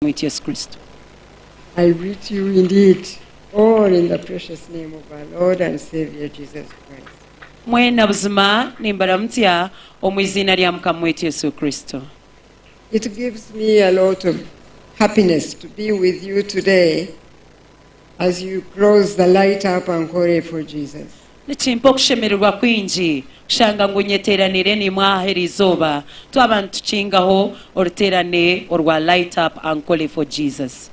Yes, Christ. I greet you indeed, all in the precious name of our Lord and Savior Jesus Christ. Mwena buzima nimbaramutya omwizina lya Mukama wetu Yesu Kristo. It gives me a lot of happiness to be with you today as you close the Light Up Ankolre for Jesus. Nikimpa okushemererwa kwingi kushanga ngu nyeteranire nimwahera izoba tw'abantu tukingaho oruterane orwa Light Up Ankolre for Jesus.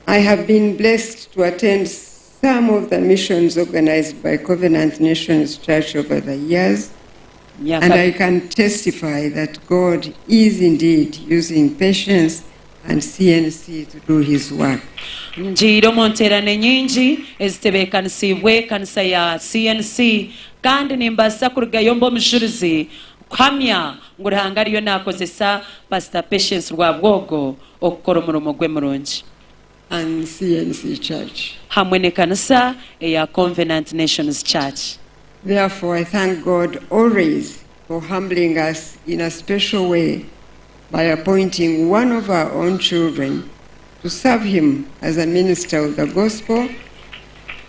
I have been blessed to attend some of the missions organized by Covenant Nations Church over the years, and I can testify that God is indeed using patience and CNC to do his work. Njiro monterane nyingi ezitebekanisiibwe kanisa ya CNC kandi nimbasa kurugayombo mujuruzi kuhamya ngu Ruhanga ariyo nakozesa Pastor Patience Rwabwogo okukora omurumo gwe murungi. And CNC Church. Hamwe ne kanisa eya Covenant Nations Church. Therefore, I thank God always for humbling us in a special way by appointing one of our own children to serve him as a minister of the gospel.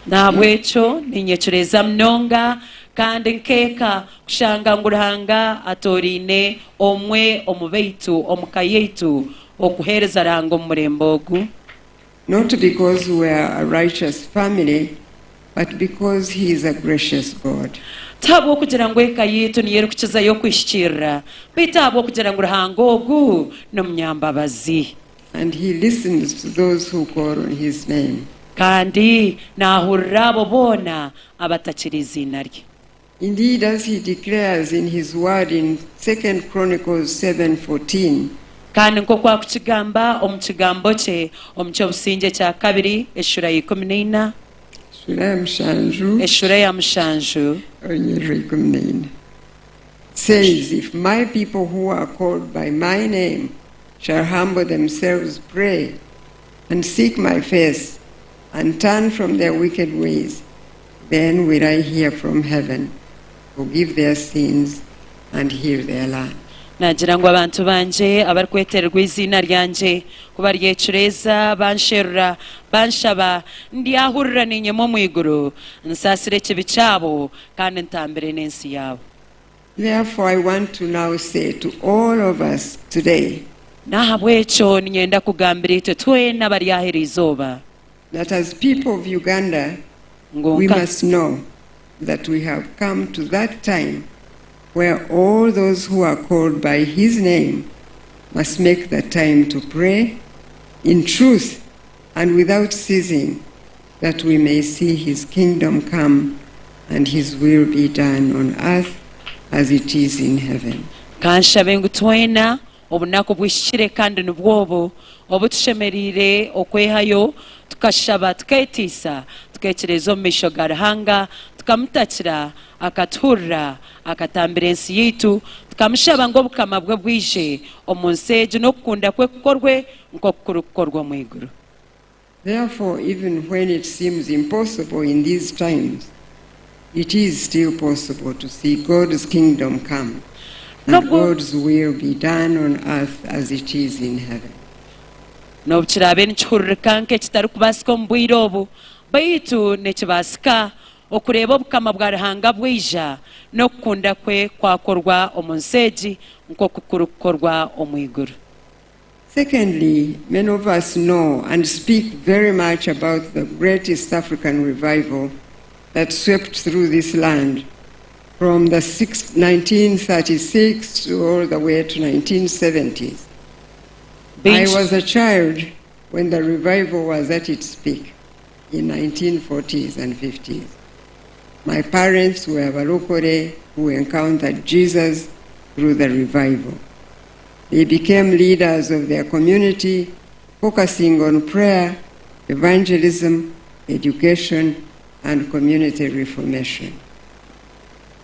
Nabwecho ninyechureza mnonga kandi nkeka kushanga ngu Ruhanga atorine omwe omubeitu omukayeitu okuhereza Ruhanga omurembo ogu. Not because we are a righteous family, but because he is a gracious God. Tabo kugira ngo eka yitu niyeru kukiza yo kwishikira bitabo kugira ngo Ruhanga ogu n'umunyambabazi. And he listens to those who call on his name. Kandi nahurira abo bona abatakira izina rye. Indeed, as he declares in his word in 2 Chronicles 7:14, kandi nko kwa kukigamba omukigambo kye omukyo businge kya kabiri eshura 14 eshura ya mushanju says, if my people who are called by my name shall humble themselves, pray, and seek my face, and turn from their wicked ways, then will I hear from heaven, forgive their sins, and heal their land. nagira ngo abantu banje abarikwetererwa izina ryanje kuba ryecureza bansherura banshaba ndiyahurira ninyemo mwiguru nsasire ekibi cyabo kandi ntambire n'ensi yabo. Therefore, I want to now say to all of us today nahabwecho ninyenda kugambira itwe twena baryahera izoba that as people of Uganda, we must know that we have come to that time where all those who are called by his name must make the time to pray in truth and without ceasing, that we may see his kingdom come and his will be done on earth as it is in heaven. kanshabe ngu twena obunaku bwishikire kandi nubwobo obutushemerire okwehayo tukashaba tuketisa tukekereza omu maisho ga Ruhanga tukamutakira akatuhurira akatambira ensi yitu tukamushaba ngo obukama bwe bwije omu nsi egi n'okukunda kwe kukorwe nk'okukuru kukorwa mu iguru. Therefore, even when it seems impossible in these times, it is still possible to see God's kingdom come and God's will be done on earth as it is in heaven. Nobukirabe nikihururika nk'ekitari kubasika omu bwire obu baitu nekibasika okureba obukama bwa Ruhanga bwija n'okukunda kwe kwakorwa omu nsi egi nk'okukuru kukorwa omu iguru. Secondly, many of us know and speak very much about the great East African revival that swept through this land from the 1936 to all the way to 1970s. I was a child when the revival was at its peak in 1940s and 50s. My parents were Ankolre who encountered Jesus through the revival. They became leaders of their community, focusing on prayer, evangelism, education, and community reformation.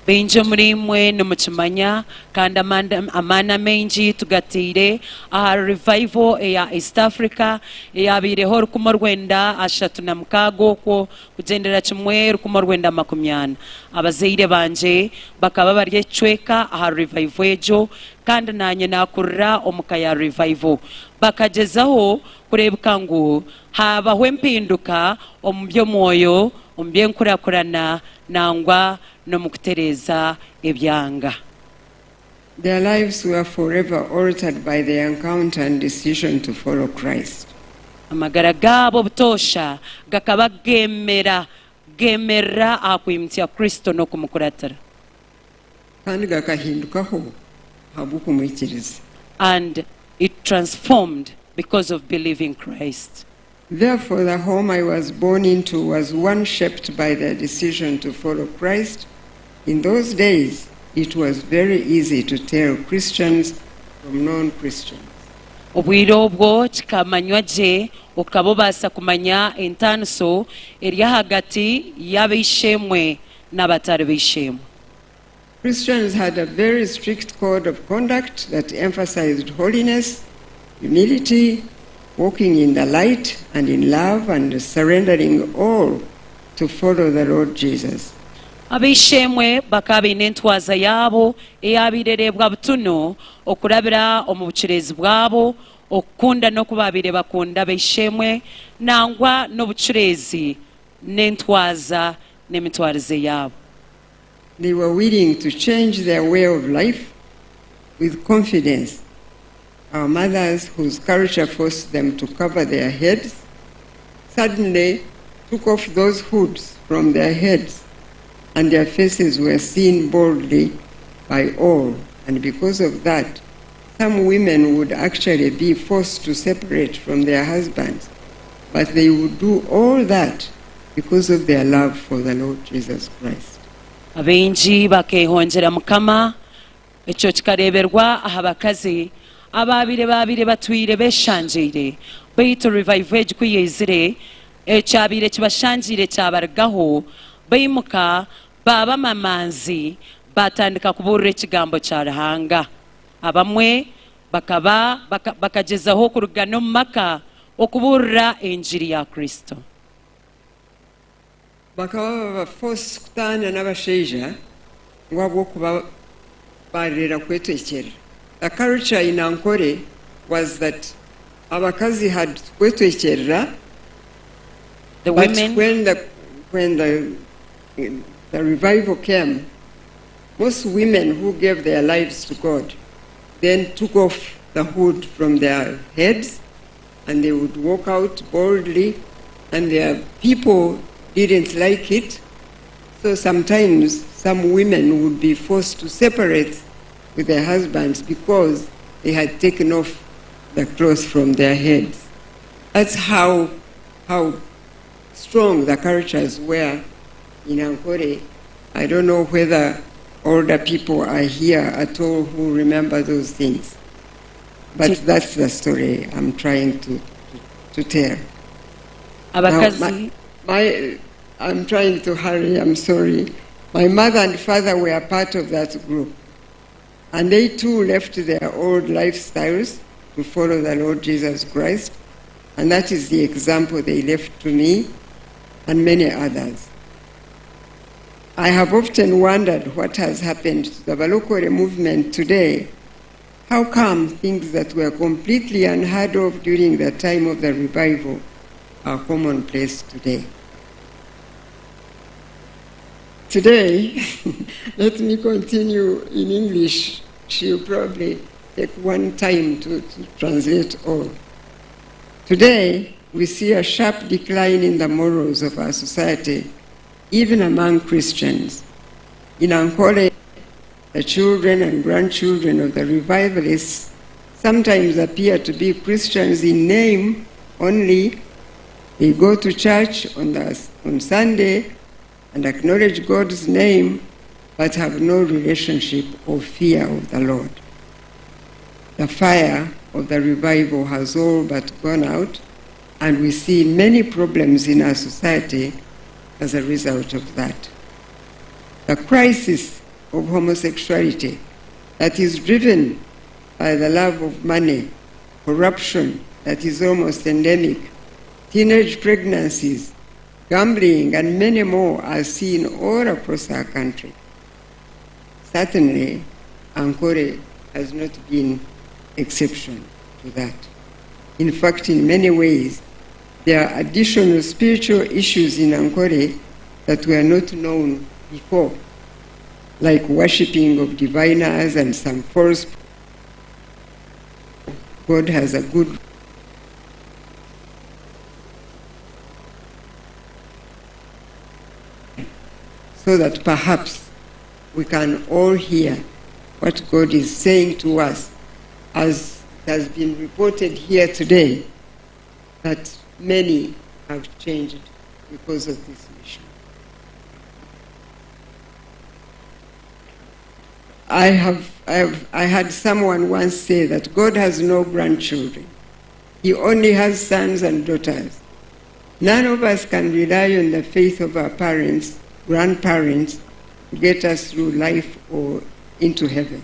bingi muri mwe nimukimanya kandi amaani maingi tugatire aha revival eya East Africa eyabireho 1936 okwo kugendera kimwe 1940 abazaire banje bakaba bari ecweka aha revival ejo kandi nanye nakurira omuka ya revival bakagezaho kurebuka ngu habaho empinduka omu by'omwoyo omu by'enkurakurana nangwa no mukutereza ebyanga. Their lives were forever altered by their encounter and decision to follow Christ. Amagara gabo butosha gakaba gemera akwimtya Kristo no kumukuratira. Kandi gakahindukaho habukumwikiriza. And it transformed because of believing Christ. Therefore, the home I was born into was one shaped by their decision to follow Christ. In those days, it was very easy to tell Christians from non-Christians. Obwire obwo kikamanywa gye okaba obaasa kumanya entanuso eri hagati y'abeishemwe n'abatari beishemwe. Christians had a very strict code of conduct that emphasized holiness, humility, walking in the light and in love and surrendering all to follow the Lord Jesus. Abishemwe bakabe n'entwaza yabo eyabirerebwa butuno okurabira omu bukirezi bwabo okukunda n'okubabire bakunda abishemwe nangwa n'obukirezi n'entwaza n'emitwarize yabo. They were willing to change their way of life with confidence. Our mothers, whose culture forced them to cover their heads, suddenly took off those hoods from their heads, and their faces were seen boldly by all. And because of that, some women would actually be forced to separate from their husbands, but they would do all that because of their love for the Lord Jesus Christ. Abenji bakehonjera mukama ekyo kikareberwa aha bakazi ababire batwire beshanjire baitu revival egikuyezire ekyabire kibashanjire kyabargaho baimuka baba mamanzi batandika kuburira ekigambo kya Ruhanga abamwe bakagezaho kurugana mu maka okuburira enjiri ya Kristo. Bakaba forced kutana n'abashaija ngwabwokuba barera kwetwekera. The culture in Ankolre was that abakazi had kwetwekera, The but women, when the revival came, most women who gave their lives to God then took off the hood from their heads and they would walk out boldly, and their people didn't like it. So sometimes some women would be forced to separate with their husbands because they had taken off the clothes from their heads. That's how strong the cultures were in Ankolre. I don't know whether older people are here at all who remember those things. But that's the story I'm trying to tell. abakazi I'm trying to hurry, I'm sorry. My mother and father were part of that group. And they too left their old lifestyles to follow the Lord Jesus Christ. And that is the example they left to me and many others. I have often wondered what has happened to the Balokore movement today. How come things that were completely unheard of during the time of the revival are commonplace today? Today, let me continue in English. She'll probably take one time to translate all. Today, we see a sharp decline in the morals of our society, even among Christians. In Ankolre, the children and grandchildren of the revivalists sometimes appear to be Christians in name only. They go to church on Sunday and acknowledge God's name, but have no relationship or fear of the Lord. The fire of the revival has all but gone out, and we see many problems in our society as a result of that. The crisis of homosexuality that is driven by the love of money, corruption that is almost endemic, teenage pregnancies, gambling, and many more are seen all across our country. Certainly, Ankolre has not been exception to that. In fact, in many ways, there are additional spiritual issues in Ankolre that were not known before, like worshipping of diviners and some false. God has a good so that perhaps we can all hear what God is saying to us, as has been reported here today, that many have changed because of this mission. I had someone once say that God has no grandchildren. He only has sons and daughters. None of us can rely on the faith of our parents, grandparents, to get us through life or into heaven.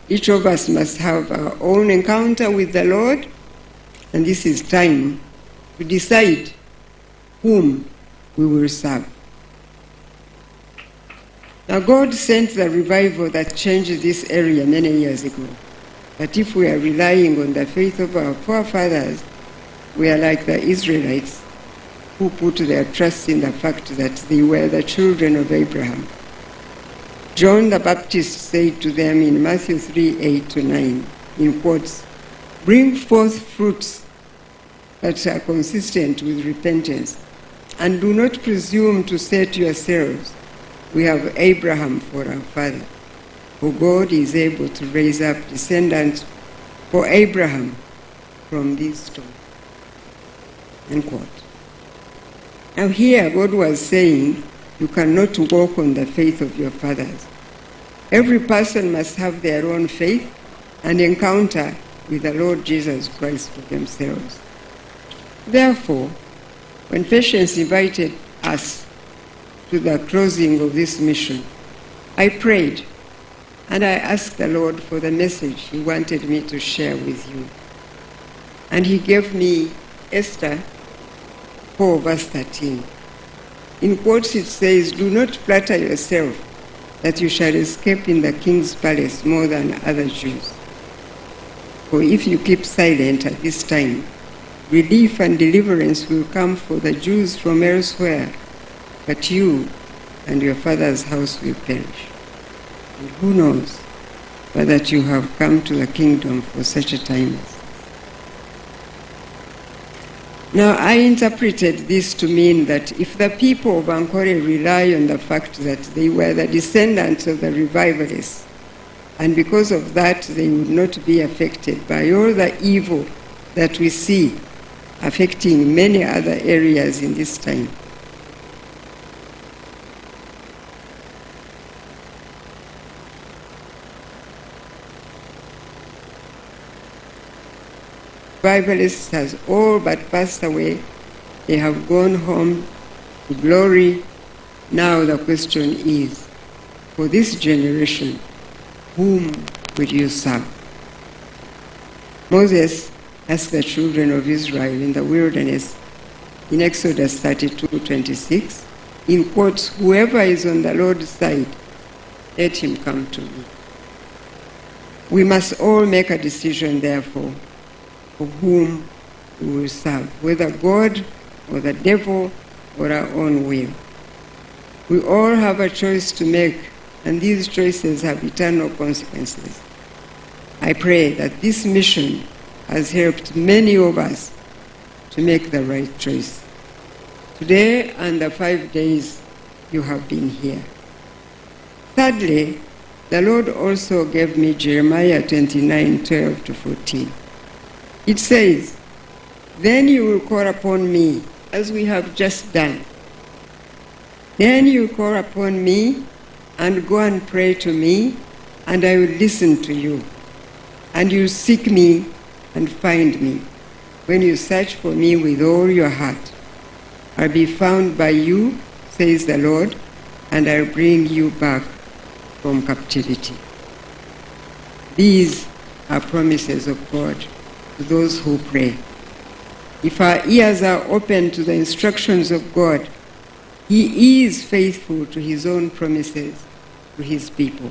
Each of us must have our own encounter with the Lord, and this is time to decide whom we will serve. Now, God sent the revival that changed this area many years ago. But if we are relying on the faith of our forefathers, we are like the Israelites who put their trust in the fact that they were the children of Abraham. John the Baptist said to them in Matthew 3:8-9, in quotes, "Bring forth fruits that are consistent with repentance, and do not presume to say to yourselves, 'We have Abraham for our father,' for God is able to raise up descendants for Abraham from these stones." End quote. Now here God was saying, you cannot walk on the faith of your fathers. Every person must have their own faith and encounter with the Lord Jesus Christ for themselves. Therefore, when Patience invited us to the closing of this mission, I prayed and I asked the Lord for the message He wanted me to share with you. And He gave me Esther 4 verse 13. In quotes it says, "Do not flatter yourself that you shall escape in the king's palace more than other Jews. For if you keep silent at this time, relief and deliverance will come for the Jews from elsewhere, but you and your father's house will perish. And who knows but that you have come to the kingdom for such a time as this." Now, I interpreted this to mean that if the people of Ankolre rely on the fact that they were the descendants of the revivalists, and because of that they would not be affected by all the evil that we see affecting many other areas in this time, revivalists has all but passed away. They have gone home to glory. Now the question is, for this generation, whom will you serve? Moses asked the children of Israel in the wilderness in Exodus 32:26, in quotes, "Whoever is on the Lord's side, let him come to me." We must all make a decision, therefore, of whom we will serve, whether God or the devil or our own will. We all have a choice to make, and these choices have eternal consequences. I pray that this mission has helped many of us to make the right choice. Today and the 5 days you have been here. Thirdly, the Lord also gave me Jeremiah 29:12-14. It says, "Then you will call upon me," as we have just done. "Then you will call upon me and go and pray to me, and I will listen to you. And you will seek me and find me, when you search for me with all your heart. I'll be found by you, says the Lord, and I'll bring you back from captivity. These are promises of God to those who pray. If our ears are open to the instructions of God, He is faithful to His own promises to His people.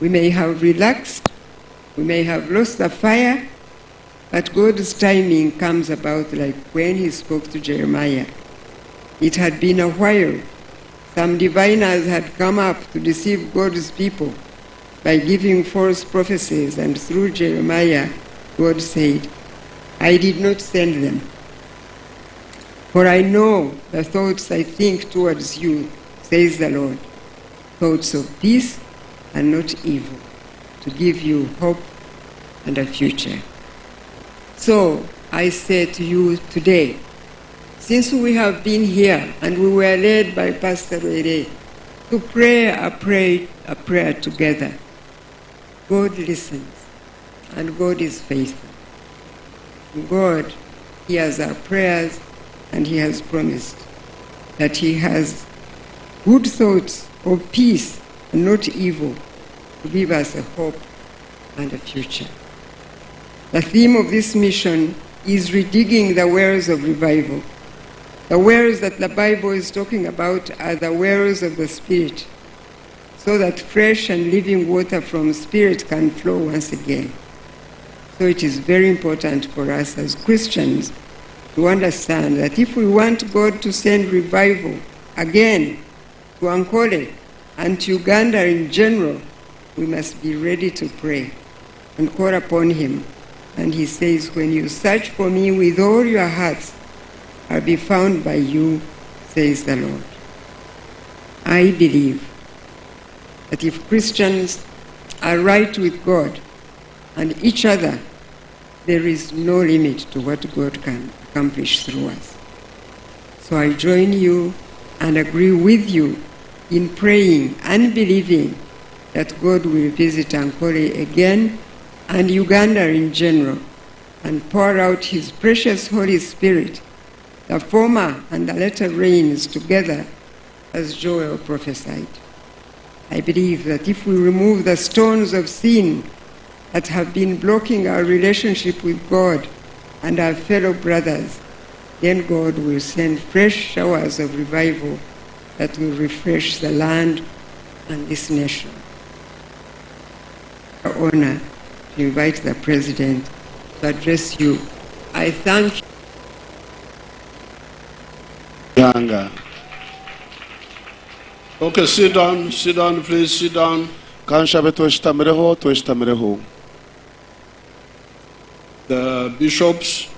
We may have relaxed, we may have lost the fire, but God's timing comes about like when He spoke to Jeremiah. It had been a while. Some diviners had come up to deceive God's people by giving false prophecies, and through Jeremiah, God said, I did not send them. For I know the thoughts I think towards you, says the Lord, thoughts of peace and not evil, to give you hope and a future. So I say to you today, since we have been here and we were led by Pastor Redigging to pray a prayer together, God listens and God is faithful. God hears our prayers and He has promised that He has good thoughts of peace and not evil to give us a hope and a future. The theme of this mission is redigging the wells of revival. The wells that the Bible is talking about are the wells of the Spirit, so that fresh and living water from Spirit can flow once again. So it is very important for us as Christians to understand that if we want God to send revival again to Ankolre and to Uganda in general, we must be ready to pray and call upon Him. And He says, when you search for me with all your hearts, I'll be found by you, says the Lord. I believe that if Christians are right with God and each other, there is no limit to what God can accomplish through us. So I join you and agree with you in praying and believing that God will visit Ankolre again and Uganda in general and pour out His precious Holy Spirit, the former and the latter rains together, as Joel prophesied. I believe that if we remove the stones of sin that have been blocking our relationship with God and our fellow brothers, then God will send fresh showers of revival that will refresh the land and this nation. An honor to invite the President to address you. I thank you. Yanga. Okay, sit down, please, sit down. Kanshabe tueshitamireho. The bishops.